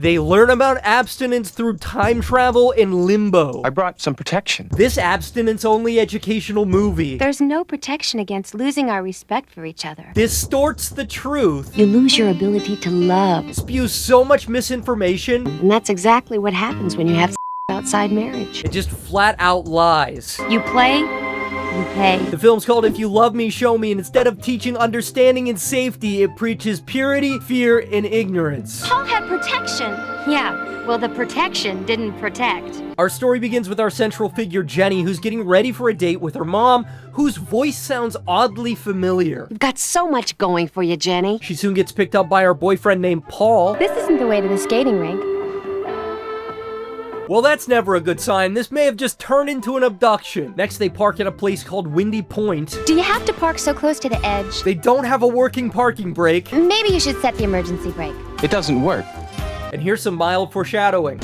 They learn about abstinence through time travel and limbo. I brought some protection. This abstinence-only educational movie There's no protection against losing our respect for each other. distorts the truth, You lose your ability to love. spews so much misinformation, And that's exactly what happens when you have outside marriage. it just flat out lies. You play, you pay. The film's called If You Love Me, Show Me, and instead of teaching understanding and safety, it preaches purity, fear, and ignorance. Paul had protection. Yeah, well, the protection didn't protect. Our story begins with our central figure, Jenny, who's getting ready for a date with her mom, whose voice sounds oddly familiar. You've got so much going for you, Jenny. She soon gets picked up by her boyfriend named Paul. This isn't the way to the skating rink. Well, that's never a good sign. This may have just turned into an abduction. Next, they park at a place called Windy Point. Do you have to park so close to the edge? They don't have a working parking brake. Maybe you should set the emergency brake. It doesn't work. And here's some mild foreshadowing.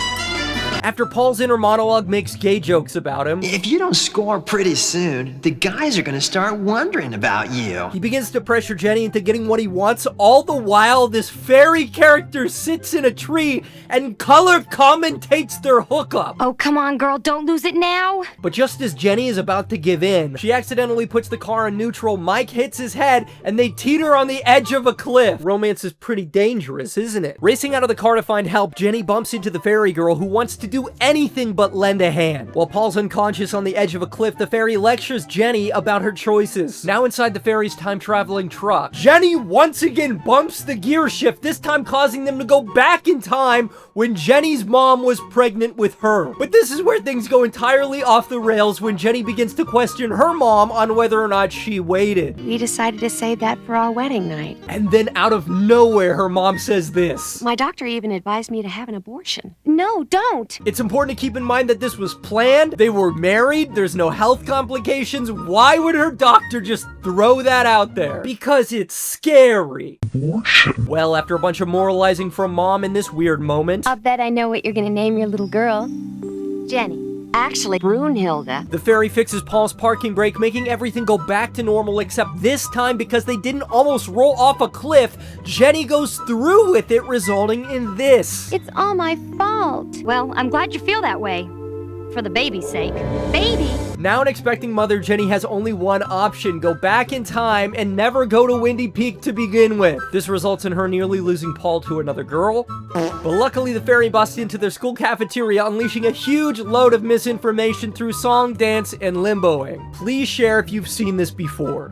After Paul's inner monologue makes gay jokes about him, If you don't score pretty soon, the guys are gonna start wondering about you. he begins to pressure Jenny into getting what he wants, all the while this fairy character sits in a tree and color commentates their hookup. Oh, come on, girl, don't lose it now. But just as Jenny is about to give in, she accidentally puts the car in neutral, Mike hits his head, and they teeter on the edge of a cliff. Romance is pretty dangerous, isn't it? Racing out of the car to find help, Jenny bumps into the fairy girl who wants to do anything but lend a hand. While Paul's unconscious on the edge of a cliff, the fairy lectures Jenny about her choices. Now inside the fairy's time-traveling truck, Jenny once again bumps the gear shift, this time causing them to go back in time when Jenny's mom was pregnant with her. But this is where things go entirely off the rails when Jenny begins to question her mom on whether or not she waited. We decided to save that for our wedding night. And then out of nowhere, her mom says this. My doctor even advised me to have an abortion. No, don't. It's important to keep in mind that this was planned, they were married, there's no health complications. Why would her doctor just throw that out there? Because it's scary. Well, after a bunch of moralizing from mom in this weird moment, I'll bet I know what you're gonna name your little girl. Jenny. Actually, Brunhilde. the fairy fixes Paul's parking brake, making everything go back to normal, except this time, because they didn't almost roll off a cliff, Jenny goes through with it, resulting in this. It's all my fault. Well, I'm glad you feel that way. For the baby's sake. Baby! Now an expecting mother, Jenny has only one option: go back in time and never go to Windy Peak to begin with. This results in her nearly losing Paul to another girl. But luckily the fairy busts into their school cafeteria, unleashing a huge load of misinformation through song, dance, and limboing. Please share if you've seen this before.